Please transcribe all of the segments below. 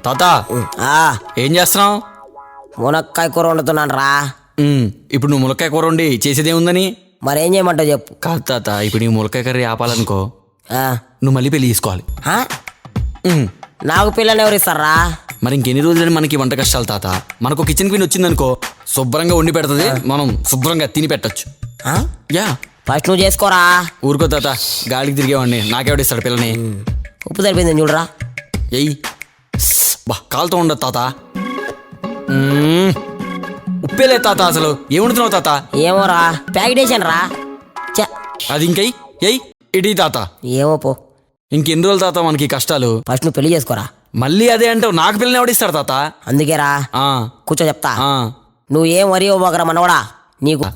తాత ఏం చేస్తున్నావు? మునక్కాయ కూర వండుతున్నాను రా. ఇప్పుడు నువ్వు ములక్కాయ కూర వండి చేసేదేముందని? మరేం చేయమంటావు చెప్పు. కాదు తాత, ఇప్పుడు నీ ములక్కాయ కర్రీ ఆపాలనుకో నువ్వు మళ్ళీ పెళ్లి తీసుకోవాలి. నాకు పిల్లని ఎవరు ఇస్తారా? మరి ఇంకెన్ని రోజులని మనకి వంట కష్టాలు తాత. మనకు కిచెన్ క్వీన్ వచ్చిందనుకో శుభ్రంగా వండి పెడుతుంది, మనం శుభ్రంగా తిని పెట్టచ్చు. యా ఫస్ట్ నువ్వు చేసుకోరా. ఊరుకో తాత, గాలికి తిరిగేవాడిని, నాకెవడిస్తాడు పిల్లని? ఉప్పు సరిపోయింది చూడరా. ఎయ్యి బా, కాలుతో ఉండదు తాత. ఉప్పేలే తాత, అసలు ఏముంటున్నావు తాత? ఏమోరా, ప్యాకెట్ వేసాను రా. అది ఇంకై ఎయ్ ఇటీ తాత. ఏమో పో. ఇంకెన్ని రోజులు తాత మనకి కష్టాలు? ఫస్ట్ నువ్వు పెళ్లి చేసుకోరా. మళ్ళీ అదే అంటావు, నాకు పిల్లని ఎవడిస్తాడు తాత? అందుకేరా కూర్చో చెప్తా. నువ్వు ఏం వరి ఇవ్వకరా మనవడా. నీకు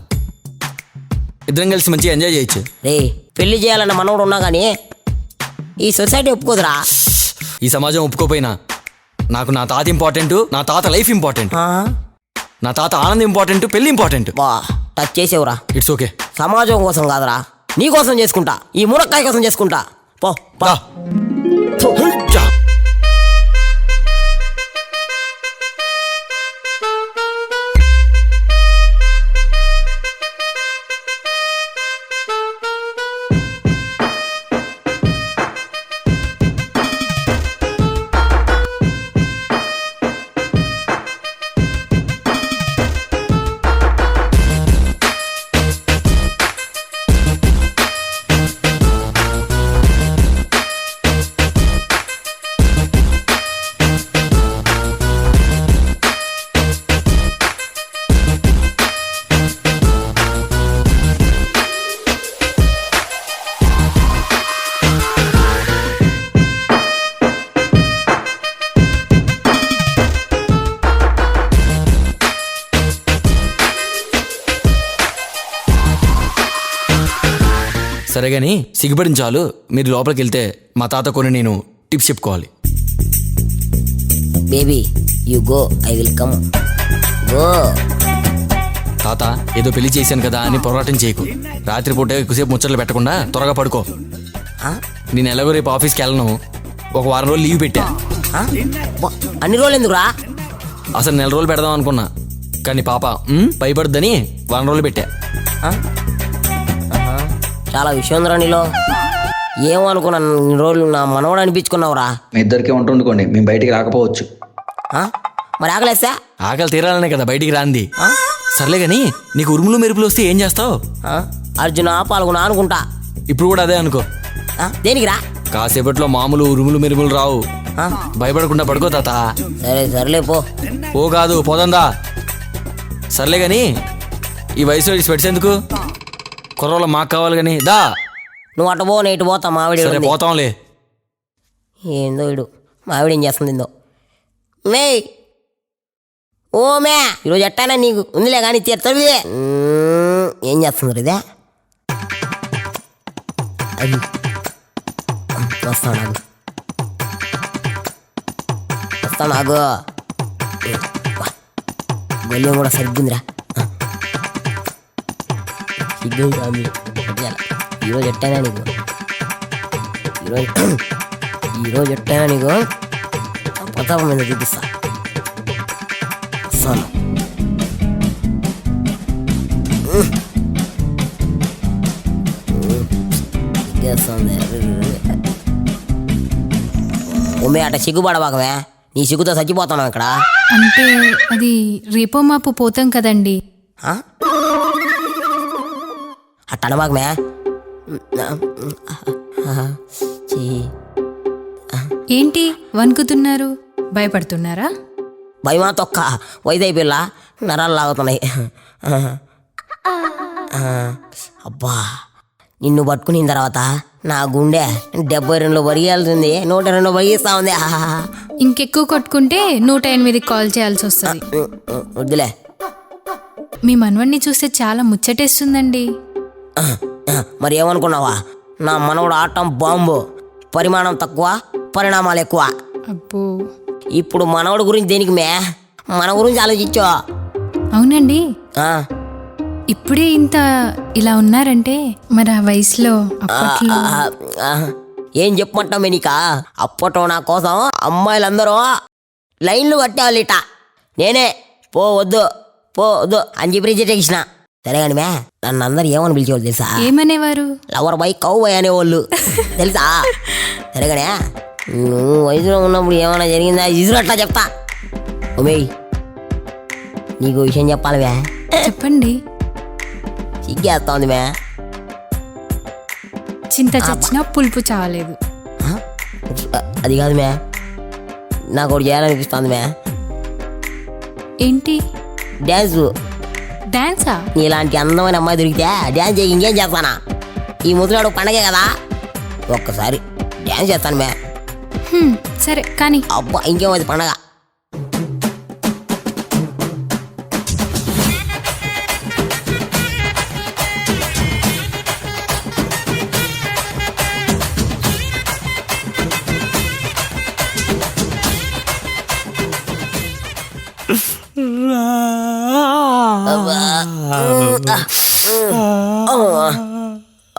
ఇద్దరం కలిసి మంచిగా ఎంజాయ్ చేయొచ్చు. రే, పెళ్లి చేయాలన్న మనవడు ఉన్నా కానీ ఈ సొసైటీ ఒప్పుకోదురా. ఈ సమాజం ఒప్పుకోపోయినా నాకు నా తాత ఇంపార్టెంట్, నా తాత లైఫ్ ఇంపార్టెంట్. నా తాత ఆనందం ఇంపార్టెంట్, పెళ్లి ఇంపార్టెంట్. బా టచ్ చేసేవురా. It's okay. సమాజం కోసం కాదురా, నీ కోసం చేసుకుంటా. ఈ మునక్కాయ కోసం చేసుకుంటా. పో పా. సరే గాని సిగ్గుపడిన చాలు, మీరు లోపలికి వెళ్తే మా తాత కొన్ని నేను టిప్స్ చెప్పుకోవాలి. Baby you go, I will come. Go. తాత ఏదో పెళ్లి చేశాను కదా అని పోరాటం చేయకు. రాత్రిపూట ఎక్కువసేపు ముచ్చట్లు పెట్టకుండా త్వరగా పడుకో. నేను ఎలాగో రేపు ఆఫీస్కి వెళ్ళను, ఒక వారం రోజులు లీవ్ పెట్టా. అన్ని రోజులు ఎందుకురా? అసలు 4 రోజులు పెడదాం అనుకున్నా, కానీ పాప భయపడుద్దని వారం రోజులు పెట్టా. చాలా విషయం ఉందిరా నీలో. ఏమనుకున్నాను, ఇన్ని రోజులు నా మనవడు అనిపించుకున్నావురా. మీ ఇద్దరికి వంట వండుకోండి, మేము బయటికి రాకపోవచ్చు. మరి ఆకలేస్తా? ఆకలి తీరాలనే కదా బయటికి రాంది. సర్లే గాని నీకు ఉరుములు మెరుపులు వస్తే ఏం చేస్తావు? అర్జున పాల్గొన అనుకుంటా. ఇప్పుడు కూడా అదే అనుకో. దేనికి రా? కాసేపట్లో మామూలు ఉరుములు మెరుపులు రావు, భయపడకుండా పడుకో తాత. సరే సర్లే పో. ఓ కాదు పోదందా. సర్లే గాని ఈ వయసులో స్వెట్స్ ఎందుకు? కుర్రోళ్ళ మాకు కావాలి కానీ దా. నువ్వు అటు పో, నేను ఇటు పోతా. మావిడి పోతాంలే. ఏందో ఇడు మావిడి ఏం చేస్తుందో. మే ఓ మే, ఈరోజు ఎట్టానా నీకు ఉందిలే కానీ తీరుతుంది. ఏం చేస్తుంది ఇదే? అది వస్తాడు వస్తాడు. గొల్యం కూడా సరిగ్గుందిరా. ఈరోజు ఎట్టైనా నీకు ఈరోజు ఎట్టైనా నీకు ప్రతాపం మీద చూపిస్తా. వస్తాను. ఉమ్మే అట్ట సిగ్గుపడబాకమే, నీ సిగ్గుతో చచ్చిపోతాను ఇక్కడ. అంటే అది రేపో మాపు పోతాం కదండి. అట్టనబాకమే. ఏంటి వణుకుతున్నారు? భయపడుతున్నారా? భయమా తొక్క, వైద్య పిల్ల నరాలు లాగుతున్నాయి. అబ్బా, నిన్ను పట్టుకున్న తర్వాత నా గుండె 72 బరిగాల్సింది, 102 బరిగిస్తా ఉంది. ఇంకెక్కువ కొట్టుకుంటే 108 కాల్ చేయాల్సి వస్తుంది. వద్దులే. మీ మనవడిని చూస్తే చాలా ముచ్చటేస్తుందండి. మరి ఏమనుకున్నావా, నా మనవడు ఆటం బాంబు, పరిమాణం తక్కువ పరిణామాలు ఎక్కువ. అబ్బో, ఇప్పుడు మనవడు గురించి దేనికి మే, మన గురించి ఆలోచించు. అవునండి, ఆ, ఇప్పుడే ఇంత ఇలా ఉన్నారంటే మరి ఆ వయసులో అప్పట్లో ఆ, ఆ, ఏం చెప్పమంటావు మెనికా? అప్పట్లో నా కోసం అమ్మాయిలందరూ లైన్లు కట్టేవాళ్ళు ఇట. నేనే పో వద్దు అని చెప్పి రిజెక్ట్ చేసిన. సరే కానీ మే, నన్ను అందరు ఏమని పిలిచేవాళ్ళు తెలుసా? ఏమనేవారు? లవర్ బై కౌ బై అనేవాళ్ళు తెలుసా? సరే కానీ నువ్వు వయసులో ఉన్నప్పుడు ఏమైనా జరిగిందా ఇసురట్లా చెప్తా. ఉమేయ్, నీకు విషయం చెప్పాలి మే. చెప్పండి. సిగ్గేస్తా ఉంది మే. చింత చచ్చినా పులుపు చావలేదు. అది కాదు మే, నాకు ఒకటి చేయాలనిపిస్తుంది మే. ఏంటి? డ్యాన్స్. డాన్సా? నీలాంటి అందమైన అమ్మాయి దొరికితే డ్యాన్స్ చేయి ఇంకేం చేస్తానా? ఈ ముసలాడు పండగే కదా, ఒక్కసారి డ్యాన్స్ చేస్తాను మే. సరే కానీ అబ్బా ఇంకేమది పండగ.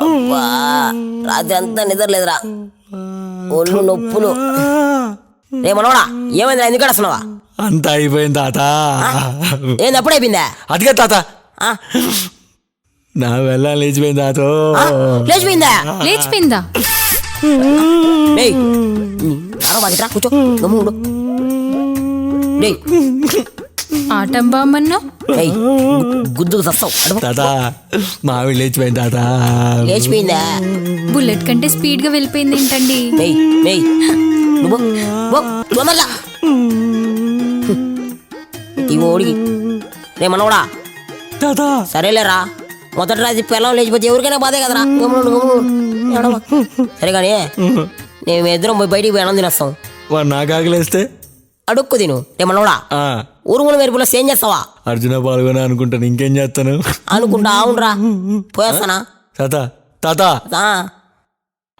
అబ్బా రాత్రి అంతా నిద్రలేదురా, ఒళ్ళు నొప్పులు. రే మనోడా, ఏమైందిరా? ఎందుకు వస్తున్నావా? అంతా అయిపోయింది తాత. ఏంది అప్పుడే అయిపోయిందా? అదిగా తాత, ఆ, నా వెళ్ళ లేచిపోయింది తాత. లేచిపోయిందా? లేచిపోయిందా? డేయ్, బాగిట్రా కూర్చో, గమ్మున ఉండు. డేయ్, ఆటం బామ్మన్నా డేయ్, గుద్దుకు సస్తావు. అడుగు. తాత మావిడ లేచిపోయింది తాత. లేచిపోయిందా? బుల్లెట్ కంటే స్పీడ్ గా వెళ్ళిపోయింది ఏంటండి? డేయ్ డేయ్, నువ్వు తొందరగా ఓడికి. రే మనోడా, తాత సరేలేరా, మొదటి రాజు పిల్లం లేచిపోతే ఎవరికైనా బాధే కదరా. గమ్మున సరే కానీ మేము ఇద్దరం పోయి బయటికి పోయి అన్నం తినేస్తాం. వాడు నాకు ఆకలేస్తే అడుక్కు తిను. రే మనోడా, ఊరుముల మెరుపులో సేమ్ చేస్తావా? అర్జున పాల్గొన అనుకుంటాను, ఇంకేం చేస్తాను అనుకుంటా. అవునరా, పోయేస్తానా? తాత తాత ఆ,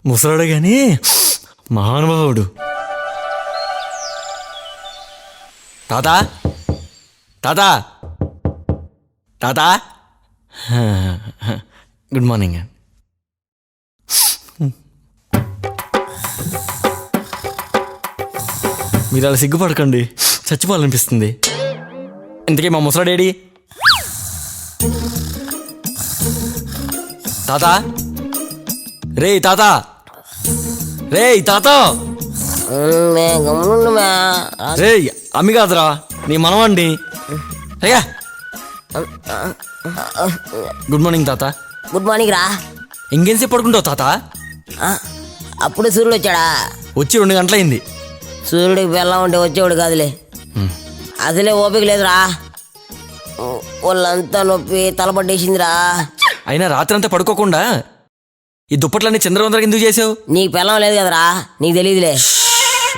ముసలాడే గాని మహానుభావుడు. తాత తాత తాత గుడ్ మార్నింగ్. మీరు అలా సిగ్గుపడకండి, చచ్చిపోవాలనిపిస్తుంది. ఇంతకీ మా ముసలాడేడి? తాత రే తాత, రే తాత, మే గమ్మునుండు మే. రే అమ్మి కాదురా, నీ మనవండి. అయ్యా గుడ్ మార్నింగ్ తాత. గుడ్ మార్నింగ్ రా. ఇంకేంసేపు పడుకుంటావు తాత? ఆ, అప్పుడు సూర్యుడు వచ్చాడా? వచ్చి 2 గంటలైంది. సూర్యుడికి బెల్లం ఉంటే వచ్చేవాడు కాదులే. అసలే ఓపిక లేదురా, వాళ్ళంతా నొప్పి తలపట్టేసిందిరా. అయినా రాత్రి అంతా పడుకోకుండా ఈ దుప్పట్లన్నీ చంద్రవందరకి ఎందుకు చేసావు? నీకు బెల్లం లేదు కదరా, నీకు తెలియదులే.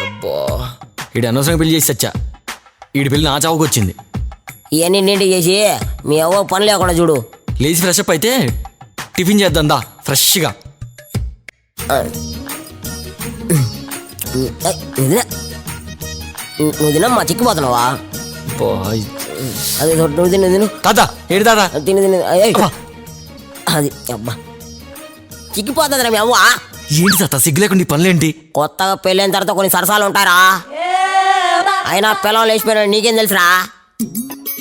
అబ్బా, ఈడు అనవసరంగా పెళ్లి చేసి చచ్చా. ఈడి పెళ్లి నా చావుకు వచ్చింది. ఇవన్నీ నీటి చేసి మీ అవ్వ పని లేకుండా చూడు. లేచి ఫ్రెష్ అప్ అయితే టిఫిన్ చేద్దాం దా ఫ్రెష్గా. నువ్వు తినమ్మా, చిక్కిపోతున్నావా? బాయ్ అది నువ్వు తిను తాత, ఏడు తాత. తిను అబ్బా. అది అబ్బా చిక్కిపోతుందిరా మీ అవ్వ. ఏంటి తాత సిగ్గు లేకుండా ఈ పనులేంటి? కొత్తగా పెళ్ళైన తర్వాత కొన్ని సరసాలు ఉంటారా? అయినా పిల్లలు లేచిపోయినా నీకేం తెలుసురా?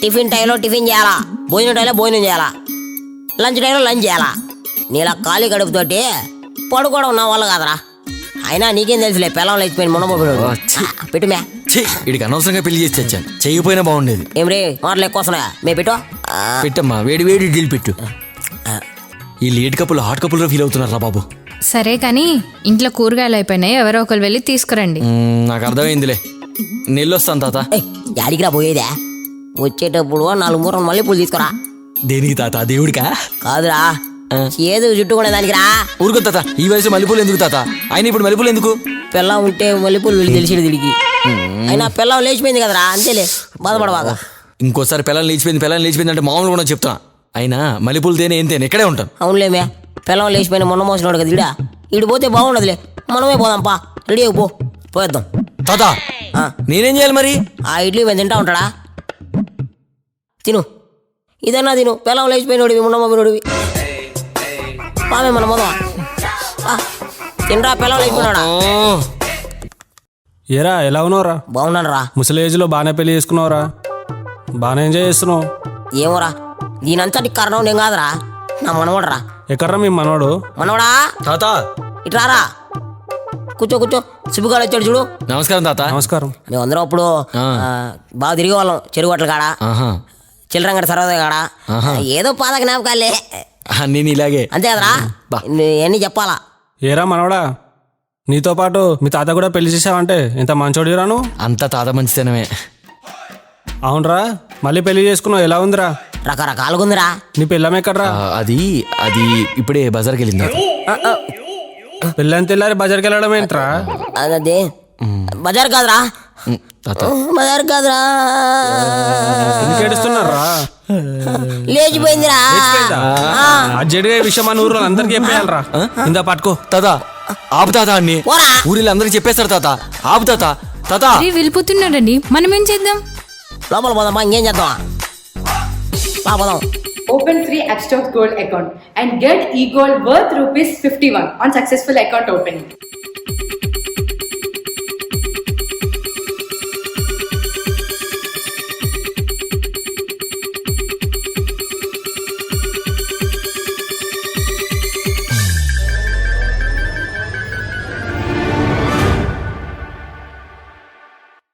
టిఫిన్ టైంలో టిఫిన్ చేయాలా, భోజనం టైంలో భోజనం చేయాలా, లంచ్ టైంలో లంచ్ చేయాలా. నీలా ఖాళీ కడుపుతోటి పడుకోవడం నా వల్ల కాదరా. అయినా నీకేం తెలుసులే, పిల్లలు లేచిపోయిన మొన్నపోయాడు. పెట్టుమే. వీడికి అనవసరంగా పెళ్లి చేసి తెచ్చాను, చేయకపోయినా బాగుండేది. ఏం రే మాటలు ఎక్కువ వస్తున్నాయా? మే పెట్టు. పెట్టమ్మా, వేడి వేడి ఇడ్లీలు పెట్టు. ఈ లేట్ కప్పులు హాట్ కప్పులు ఫీల్ అవుతున్నారా బాబు? సరే కానీ ఇంట్లో కూరగాయలు అయిపోయినాయి, ఎవరో ఒకరు వెళ్ళి తీసుకురండి. నాకు అర్థమైందిలే, నెల్లొస్తాను తాత. యాడికిరా పోయేదా? వచ్చేటప్పుడు 4 మూరలు మల్లెపూలు తీసుకురా. దేనికి తాత? దేవుడికా? కాదురా, చేదు చుట్టుకునే దానికి రా. ఊరుకో తాత, ఈ వయసు మల్లెపూలు ఎందుకు తాత? ఆయన ఇప్పుడు మల్లెపూలు ఎందుకు? పిల్లం ఉంటే మల్లెపూలు వెళ్ళి తెలిసేది తిరిగి. అయినా పిల్లం లేచిపోయింది కదరా, అంతేలే, బాధపడవాగా. ఇంకోసారి పిల్లలు లేచిపోయింది అంటే మామూలు కూడా చెప్తా. అయినా మల్లెపూలు తేనే ఏం తేనే ఇక్కడే ఉంటాను. అవునులేమే, పిల్లం లేచిపోయిన మొన్న మోసినాడు కదా ఇడా. ఇడు పోతే బాగుండదులే, మనమే పోదాంపా. రెడీ అయిపో, పోయేద్దాం. తాత నేనేం చేయాలి మరి? ఆ ఇడ్లీ మేము తింటా ఉంటాడా? తిను ఇదన్నా తిను పిల్లలు లేచిపోయినోడివి ఉండమ్మడివి పామే మన మొదవ తినరా పిల్లలు లేచిపోయినాడా ఏరా ఎలా ఉన్నావురా? బాగున్నాను రా. ముసలి ఏజ్లో బాగానే పెళ్లి చేసుకున్నావురా, బాగానే ఎంజాయ్ చేస్తున్నావు. ఏమోరా దీనంతటి కారణం నేను కాదురా, నా మనవడరా. ఎక్కడ్రా మీ మనోడు? మనవడా తాత ఇట్లారా, కూర్చో కూర్చో. సుబ్బుగాడు వచ్చాడు చూడు. నమస్కారం తాత. నమస్కారం. మేమందరం అప్పుడు బాగా తిరిగే వాళ్ళం, చెరువు గట్ల కాడ, ఆహా. చిల్లరంగడి సర్వదే కాడ. ఏదో పాత జ్ఞాపకాలే నేను ఇలాగే అంతే కదరా, ఎన్ని చెప్పాలా. ఏరా మనవడా, నీతో పాటు మీ తాత కూడా పెళ్లి చేసావంటే ఎంత మంచోడిరా నువ్వు. అంతా తాత మంచితనమే. అవునరా, మళ్ళీ పెళ్లి చేసుకున్నావు, ఎలా ఉందిరా? రకరకాలుగా ఉందిరా. నీ పెళ్ళం ఎక్కడ్రా? అది అది ఇప్పుడే బజార్కి వెళ్ళింది తాత. పెళ్ళని తెల్లారి బజార్కి వెళ్ళడం ఏంట్రా? అదే బజార్ కాదురా, తాత బజార్ కాదురా, ఎందుకు ఏడుస్తున్నారా? లేచిపోయిందిరా. అర్జెంట్గా ఈ విషయం మన ఊర్లో అందరికి చెప్పేయాలరా. ఇందా పట్టుకో. తాత ఆపు తాత అన్ని పోరా. ఊరిలో అందరికి చెప్పేస్తారు తాత. ఆపు తాత. తాత అరే వెళ్ళిపోతున్నాడండి, మనం ఏం చేద్దాం? లోపల పోదామా, ఇంకేం చేద్దామా, పోదాం. Open free Appstox Gold account and get e-gold worth rupees 51 on successful account opening.